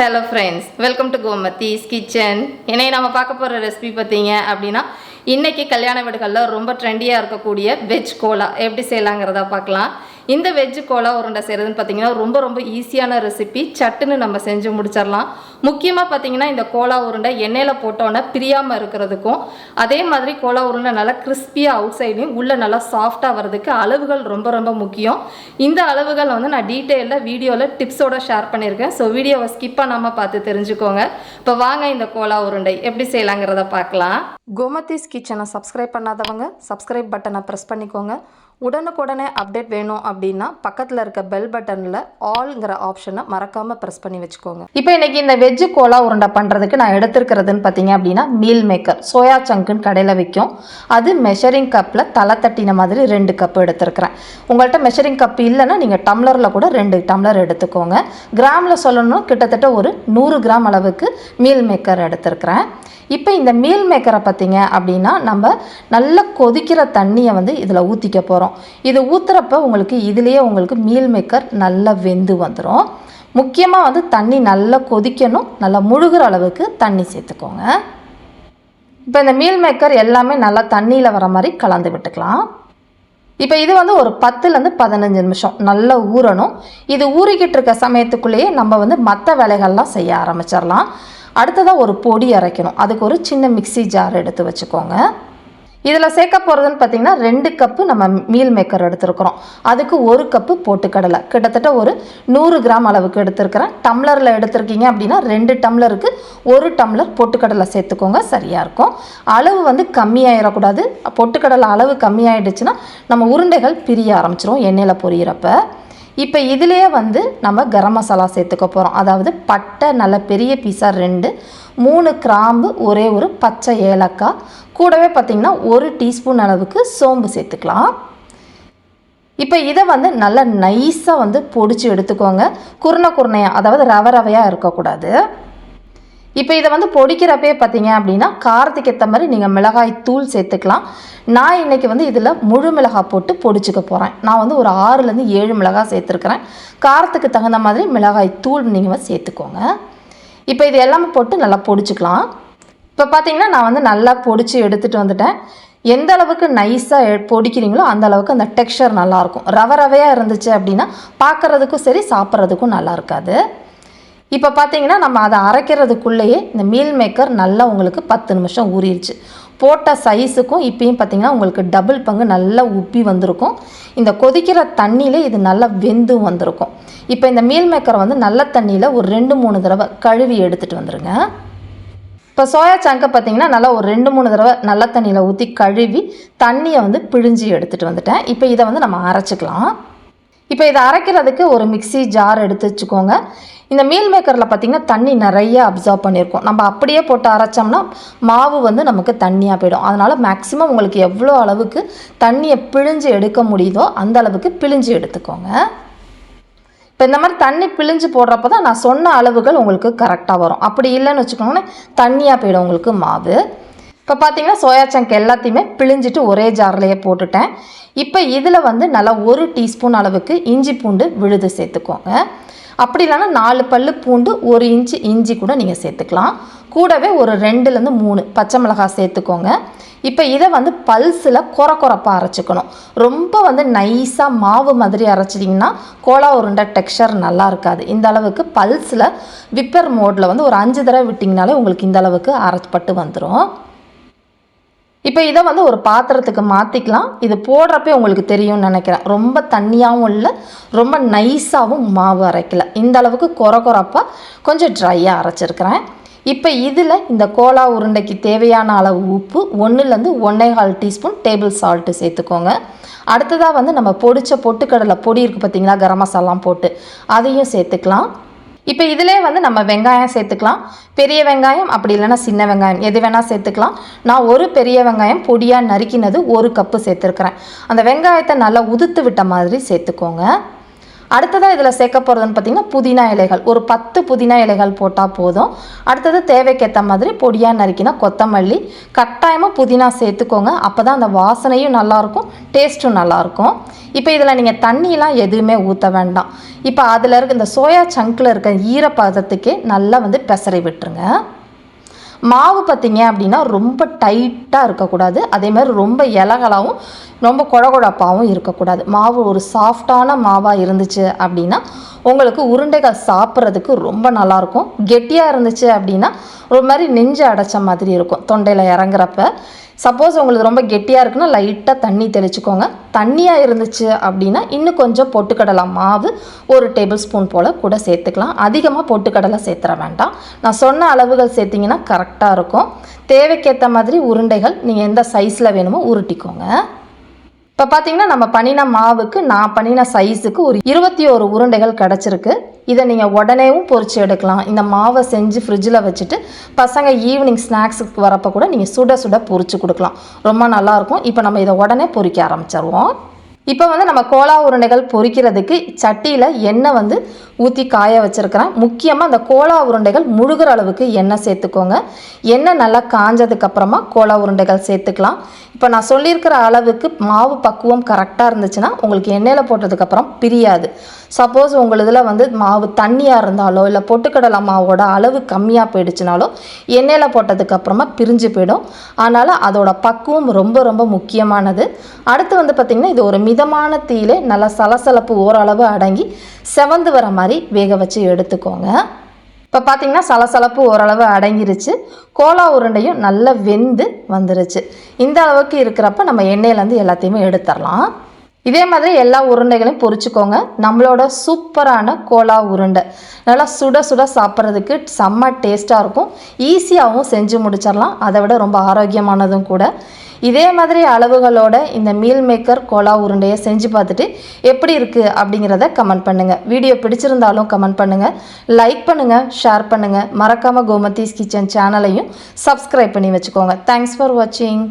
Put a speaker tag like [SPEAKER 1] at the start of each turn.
[SPEAKER 1] Hello friends, welcome to Gomathi's kitchen. இன்னைக்கு நாம பார்க்க போற ரெசிபி பாத்தீங்க அப்படினா இன்னைக்கு கல்யாண வீடுகள்ல ரொம்ப ட்ரெண்டியா இருக்கக்கூடிய வெஜ் கோலா எப்படி செய்யலாம்ங்கறத பார்க்கலாம். இந்த வெஜ் கோலா உருண்டை செய்யறதுன்னு பாத்தீங்கன்னா ரொம்ப ஈஸியான ரெசிபி. சட்டுன்னு நம்ம செஞ்சு முடிச்சிரலாம். முக்கியமா பாத்தீங்கன்னா இந்த கோலா உருண்டை எண்ணெயில போட்டோம்னா பிரியாம இருக்குறதுக்கும் அதே மாதிரி கோலா உருண்டை நல்லா கிறிஸ்பியா அவுட் சைடுலயும் உள்ள நல்லா சாஃப்ட்டா வரதுக்கு அளவுகள் ரொம்ப முக்கியம். இந்த அளவுகள் வந்து நான் டீடைலா வீடியோல டிப்ஸோட ஷேர் பண்ணிருக்கேன். சோ வீடியோவை ஸ்கிப் பண்ணாம பார்த்து தெரிஞ்சுக்கோங்க. இப்போ வாங்க இந்த கோலா உருண்டை எப்படி செய்யலாம்ங்கறத பார்க்கலாம். கோமதிஸ் கிச்சனை சப்ஸ்கிரைப் பண்ணாதவங்க சப்ஸ்கிரைப் பட்டனை பிரஸ் பண்ணிக்கோங்க. உடனுக்குடனே அப்டேட் வேணும் அப்படின்னா பக்கத்தில் இருக்க பெல் பட்டனில் ஆல்ங்கிற ஆப்ஷனை மறக்காமல் ப்ரெஸ் பண்ணி வச்சுக்கோங்க. இப்போ இன்றைக்கி இந்த வெஜ்ஜு கோலா உருண்டை பண்ணுறதுக்கு நான் எடுத்துருக்கிறதுன்னு பார்த்தீங்க அப்படின்னா மீல் மேக்கர் சோயா சங்குன்னு கடையில் விற்கும். அது மெஷரிங் கப்பில் தலை தட்டின மாதிரி 2 கப்பு எடுத்துருக்கிறேன். உங்கள்கிட்ட மெஷரிங் கப் இல்லைன்னா நீங்கள் டம்ளரில் கூட 2 டம்ளர் எடுத்துக்கோங்க. கிராமில் சொல்லணும் கிட்டத்தட்ட ஒரு 100 கிராம் அளவுக்கு மீல் மேக்கர் எடுத்துருக்கிறேன். இப்போ இந்த மீல் மேக்கரை பார்த்தீங்க அப்படின்னா நம்ம நல்லா கொதிக்கிற தண்ணியை வந்து இதில் ஊற்றிக்க போகிறோம். இது ஊற்றுறப்ப உங்களுக்கு மீல் மேக்கர் நல்லா வெந்து வந்துடும். முக்கியமாக வந்து தண்ணி நல்லா கொதிக்கணும், நல்லா முழுகிற அளவுக்கு தண்ணி சேர்த்துக்கோங்க. இப்போ இந்த மீல் மேக்கர் எல்லாமே நல்லா தண்ணியில் வர மாதிரி கலந்து விட்டுக்கலாம். இப்போ இது வந்து ஒரு 10லேருந்து 15 நிமிஷம் நல்லா ஊறணும். இது ஊறிக்கிட்டு இருக்க சமயத்துக்குள்ளேயே நம்ம வந்து மற்ற வேலைகள்லாம் செய்ய ஆரம்பிச்சிடலாம். அடுத்ததாக ஒரு பொடி அரைக்கணும். அதுக்கு ஒரு சின்ன மிக்ஸி ஜார் எடுத்து வச்சுக்கோங்க. இதில் சேர்க்க போகிறதுன்னு பார்த்திங்கன்னா 2 கப்பு நம்ம மீல் மேக்கர் எடுத்துருக்குறோம். அதுக்கு 1 கப்பு பொட்டுக்கடலை கிட்டத்தட்ட ஒரு 100 கிராம் அளவுக்கு எடுத்துருக்கிறேன். டம்ளரில் எடுத்துருக்கீங்க அப்படின்னா 2 டம்ளருக்கு 1 டம்ளர் பொட்டுக்கடலை சேர்த்துக்கோங்க, சரியாக இருக்கும். அளவு வந்து கம்மியாயிடக்கூடாது. பொட்டுக்கடலை அளவு கம்மியாயிடுச்சுன்னா நம்ம உருண்டைகள் பிரிய ஆரம்பிச்சிரும் எண்ணெயில் பொரியிறப்ப. இப்போ இதிலேயே வந்து நம்ம கரம் மசாலா சேர்த்துக்க போகிறோம். அதாவது பட்டை நல்ல பெரிய பீஸாக 2, 3 கிராம்பு, ஒரே ஒரு பச்சை ஏலக்காய், கூடவே பார்த்திங்கன்னா 1 டீஸ்பூன் அளவுக்கு சோம்பு சேர்த்துக்கலாம். இப்போ இதை வந்து நல்லா நைஸாக வந்து பொடிச்சு எடுத்துக்கோங்க. குருணையாக, அதாவது ரவையாக இருக்கக்கூடாது. இப்போ இதை வந்து பொடிக்கிறப்பே பார்த்தீங்க அப்படின்னா காரத்துக்கு ஏற்ற மாதிரி நீங்கள் மிளகாய் தூள் சேர்த்துக்கலாம். நான் இன்றைக்கி வந்து இதில் முழு மிளகாய் போட்டு பொடிச்சுக்க போகிறேன். நான் வந்து ஒரு 6லேருந்து 7 மிளகாய் சேர்த்துருக்கிறேன். காரத்துக்கு தகுந்த மாதிரி மிளகாய் தூள் நீங்கள் சேர்த்துக்கோங்க. இப்போ இது எல்லாமே போட்டு நல்லா பொடிச்சுக்கலாம். இப்போ பார்த்தீங்கன்னா நான் வந்து நல்லா பொடிச்சு எடுத்துகிட்டு வந்துட்டேன். எந்த அளவுக்கு நைஸாக பொடிக்கிறீங்களோ அந்த அளவுக்கு அந்த டெக்ஸ்சர் நல்லாயிருக்கும். ரவையாக இருந்துச்சு அப்படின்னா பார்க்குறதுக்கும் சரி சாப்பிட்றதுக்கும் நல்லா இருக்காது. இப்போ பார்த்தீங்கன்னா நம்ம அதை அரைக்கிறதுக்குள்ளேயே இந்த மீல் மேக்கர் நல்லா உங்களுக்கு 10 நிமிஷம் ஊறிடுச்சு. போட்ட சைஸுக்கும் இப்பயும் பார்த்தீங்கன்னா உங்களுக்கு டபுள் பங்கு நல்லா உப்பி வந்திருக்கும். இந்த கொதிக்கிற தண்ணியில் இது நல்லா வெந்து வந்திருக்கும். இப்போ இந்த மீல் மேக்கரை வந்து நல்ல தண்ணியில் ஒரு 2-3 தடவை கழுவி எடுத்துகிட்டு வந்துடுங்க. இப்போ சோயா சங்கை பார்த்தீங்கன்னா நல்லா ஒரு 2-3 தடவை நல்ல தண்ணியில் ஊற்றி கழுவி தண்ணியை வந்து பிழிஞ்சி எடுத்துகிட்டு வந்துட்டேன். இப்போ இதை வந்து நம்ம அரைச்சிக்கலாம். இப்போ இதை அரைக்கிறதுக்கு ஒரு மிக்ஸி ஜார் எடுத்து வச்சுக்கோங்க. இந்த மீல் மேக்கரில் பார்த்திங்கன்னா தண்ணி நிறைய அப்சார்ப் பண்ணியிருக்கோம். நம்ம அப்படியே போட்டு அரைச்சோம்னா மாவு வந்து நமக்கு தண்ணியாக போயிடும். அதனால் மேக்ஸிமம் உங்களுக்கு எவ்வளோ அளவுக்கு தண்ணியை பிழிஞ்சு எடுக்க முடியுதோ அந்த அளவுக்கு பிழிஞ்சு எடுத்துக்கோங்க. இப்போ இந்த மாதிரி தண்ணி பிழிஞ்சு போடுறப்ப தான் நான் சொன்ன அளவுகள் உங்களுக்கு கரெக்டாக வரும். அப்படி இல்லைன்னு வச்சுக்கோங்களேன் தண்ணியாக போயிடும் உங்களுக்கு மாவு. இப்போ பார்த்தீங்கன்னா சோயா சங்க் எல்லாத்தையுமே பிழிஞ்சிட்டு ஒரே ஜார்லேயே போட்டுட்டேன். இப்போ இதில் வந்து நல்லா 1 டீஸ்பூன் அளவுக்கு இஞ்சி பூண்டு விழுது சேர்த்துக்கோங்க. அப்படி இல்லைன்னா 4 பல்லு பூண்டு, 1 இன்ச்சு இஞ்சி கூட நீங்கள் சேர்த்துக்கலாம். கூடவே ஒரு 2லேருந்து 3 பச்சை மிளகாய் சேர்த்துக்கோங்க. இப்போ இதை வந்து பல்ஸில் குறப்பாக அரைச்சிக்கணும். ரொம்ப வந்து நைஸாக மாவு மாதிரி அரைச்சிட்டிங்கன்னா கோலா உருண்டை டெக்ஸ்சர் நல்லா இருக்காது. இந்த அளவுக்கு பல்ஸில் விப்பர் மோடில் வந்து ஒரு 5 தடவை விட்டிங்கனாலே உங்களுக்கு இந்த அளவுக்கு அரைப்பட்டு வந்துடும். இப்போ இதை வந்து ஒரு பாத்திரத்துக்கு மாற்றிக்கலாம். இது போடுறப்பே உங்களுக்கு தெரியும்னு நினைக்கிறேன். ரொம்ப தண்ணியாகவும் இல்லை, ரொம்ப நைஸாகவும் மாவு அரைக்கல. இந்த அளவுக்கு குறப்பாக கொஞ்சம் ட்ரையாக அரைச்சிருக்கிறேன். இப்போ இதில் இந்த கோலா உருண்டைக்கு தேவையான அளவு உப்பு 1லேருந்து 1.25 டீஸ்பூன் டேபிள் சால்ட்டு சேர்த்துக்கோங்க. அடுத்ததாக வந்து நம்ம பொடிச்ச பொட்டுக்கடலை பொடி இருக்குது பார்த்திங்களா, கரம் மசாலாம் போட்டு அதையும் சேர்த்துக்கலாம். இப்போ இதிலே வந்து நம்ம வெங்காயம் சேர்த்துக்கலாம். பெரிய வெங்காயம் அப்படி இல்லைன்னா சின்ன வெங்காயம் எது வேணால் சேர்த்துக்கலாம். நான் ஒரு பெரிய வெங்காயம் பொடியாக நறுக்கினது 1 கப்பு சேர்த்துருக்குறேன். அந்த வெங்காயத்தை நல்லா உதுத்து விட்ட மாதிரி சேர்த்துக்கோங்க. அடுத்ததாக இதில் சேர்க்க போகிறதுன்னு பார்த்திங்கன்னா புதினா இலைகள் ஒரு 10 புதினா இலைகள் போட்டால் போதும். அடுத்தது தேவைக்கேற்ற மாதிரி பொடியாக நறுக்கினா கொத்தமல்லி, கட்டாயமாக புதினா சேர்த்துக்கோங்க. அப்போ தான் அந்த வாசனையும் நல்லாயிருக்கும், டேஸ்ட்டும் நல்லாயிருக்கும். இப்போ இதில் நீங்கள் தண்ணியெலாம் எதுவுமே ஊற்ற வேண்டாம். இப்போ அதில் இருக்க இந்த சோயா சங்கில் இருக்க ஈரப்பதத்துக்கே நல்லா வந்து பெசரி விட்டுருங்க. மாவு பார்த்திங்க அப்படின்னா ரொம்ப டைட்டாக இருக்கக்கூடாது, அதே மாதிரி ரொம்ப இலகலாகவும் ரொம்ப குழகுழப்பாகவும் இருக்கக்கூடாது. மாவு ஒரு சாஃப்டான மாவாக இருந்துச்சு அப்படின்னா உங்களுக்கு உருண்டைகள் சாப்பிட்றதுக்கு ரொம்ப நல்லாயிருக்கும். கெட்டியாக இருந்துச்சு அப்படின்னா ஒரு மாதிரி நெஞ்சு அடைச்ச மாதிரி இருக்கும் தொண்டையில் இறங்குறப்ப. சப்போஸ் உங்களுக்கு ரொம்ப கெட்டியாக இருக்குன்னா லைட்டாக தண்ணி தெளிச்சுக்கோங்க. தண்ணியாக இருந்துச்சு அப்படின்னா இன்னும் கொஞ்சம் பொட்டுக்கடலை மாவு ஒரு டேபிள் ஸ்பூன் போல் கூட சேர்த்துக்கலாம். அதிகமாக பொட்டுக்கடலை சேர்த்துற வேண்டாம். நான் சொன்ன அளவுகள் சேர்த்திங்கன்னா கரெக்டாக இருக்கும். தேவைக்கேற்ற மாதிரி உருண்டைகள் நீங்கள் எந்த சைஸில் வேணுமோ உருட்டிக்கோங்க. இப்போ பார்த்தீங்கன்னா நம்ம பண்ணின மாவுக்கு நான் பண்ணின சைஸுக்கு ஒரு 21 உருண்டைகள் கிடச்சிருக்கு. இதை நீங்கள் உடனேவும் பொரிச்சு எடுக்கலாம். இந்த மாவை செஞ்சு ஃப்ரிட்ஜில் வச்சுட்டு பசங்க ஈவினிங் ஸ்நாக்ஸுக்கு வரப்போ கூட நீங்கள் சுட சுட பொரிச்சு கொடுக்கலாம், ரொம்ப நல்லாயிருக்கும். இப்போ நம்ம இதை உடனே பொரிக்க ஆரம்பிச்சிருவோம். இப்போ வந்து நம்ம கோலா உருண்டைகள் பொரிக்கிறதுக்கு சட்டியில் எண்ணெய் வந்து ஊற்றி காய வச்சுருக்கிறேன். முக்கியமாக அந்த கோலா உருண்டைகள் முழுகிற அளவுக்கு எண்ணெய் சேர்த்துக்கோங்க. எண்ணெய் நல்லா காஞ்சதுக்கப்புறமா கோலா உருண்டைகள் சேர்த்துக்கலாம். இப்போ நான் சொல்லியிருக்கிற அளவுக்கு மாவு பக்குவம் கரெக்டாக இருந்துச்சுன்னா உங்களுக்கு எண்ணெயில் போட்டதுக்கப்புறம் பிரியாது. சப்போஸ் உங்களுதில் வந்து மாவு தண்ணியாக இருந்தாலோ இல்லை பொட்டுக்கடலை மாவோட அளவு கம்மியாக போயிடுச்சுனாலோ எண்ணெயில் போட்டதுக்கப்புறமா பிரிஞ்சு போயிடும். அதனால் அதோட பக்குவம் ரொம்ப ரொம்ப முக்கியமானது. அடுத்து வந்து பார்த்திங்கன்னா இது ஒரு மிதமான தீயிலே நல்லா சலசலப்பு ஓரளவு அடங்கி செவந்து வர மாதிரி வேக வச்சு எடுத்துக்கோங்க. இப்போ பார்த்திங்கன்னா சலசலப்பு ஓரளவு அடங்கிருச்சு. கோலா உருண்டையும் நல்லா வெந்து வந்துருச்சு. இந்த அளவுக்கு இருக்கிறப்ப நம்ம எண்ணெயிலேருந்து எல்லாத்தையுமே எடுத்துடலாம். இதே மாதிரி எல்லா உருண்டைகளையும் பொரிச்சுக்கோங்க. நம்மளோட சூப்பரான கோலா உருண்டை நல்லா சுட சுட சாப்பிட்றதுக்கு செம்ம டேஸ்ட்டாக இருக்கும். ஈஸியாகவும் செஞ்சு முடிச்சிடலாம், அதை விட ரொம்ப ஆரோக்கியமானதும் கூட. இதே மாதிரி அளவுகளோட இந்த மீல் மேக்கர் கோலா உருண்டையை செஞ்சு பார்த்துட்டு எப்படி இருக்குது அப்படிங்கிறத கமெண்ட் பண்ணுங்கள். வீடியோ பிடிச்சிருந்தாலும் கமெண்ட் பண்ணுங்கள், லைக் பண்ணுங்கள், ஷேர் பண்ணுங்கள். மறக்காமல் கோமதிஸ் கிச்சன் சேனலையும் சப்ஸ்கிரைப் பண்ணி வச்சுக்கோங்க. தேங்க்ஸ் ஃபார் வாட்சிங்.